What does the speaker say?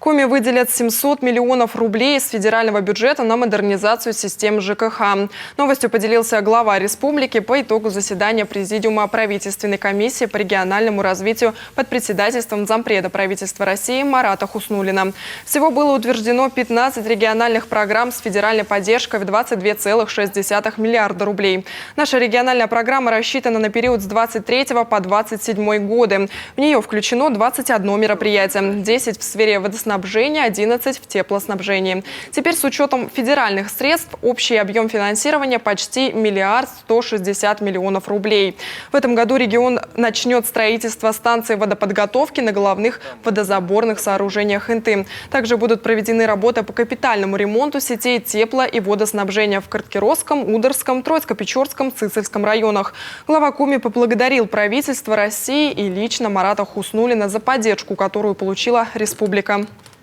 Коми выделят 700 миллионов рублей из федерального бюджета на модернизацию систем ЖКХ. Новостью поделился глава республики по итогу заседания Президиума правительственной комиссии по региональному развитию под председательством зампреда правительства России Марата Хуснуллина. Всего было утверждено 15 региональных программ с федеральной поддержкой в 22,6 миллиарда рублей. Наша региональная программа рассчитана на период с 23 по 27 годы. В нее включено 21 мероприятие, 10 в сфере водоснабжения, 11 в теплоснабжении. Теперь с учетом федеральных средств общий объем финансирования почти 1 160 миллионов рублей. В этом году регион начнет строительство станции водоподготовки на головных водозаборных сооружениях Инты. Также будут проведены работы по капитальному ремонту сетей тепло- и водоснабжения в Карткиросском, Ударском, Троицко-Печорском, Цицельском районах. Глава Коми поблагодарил правительство России и лично Марата Хуснуллина за поддержку, которую получила республика.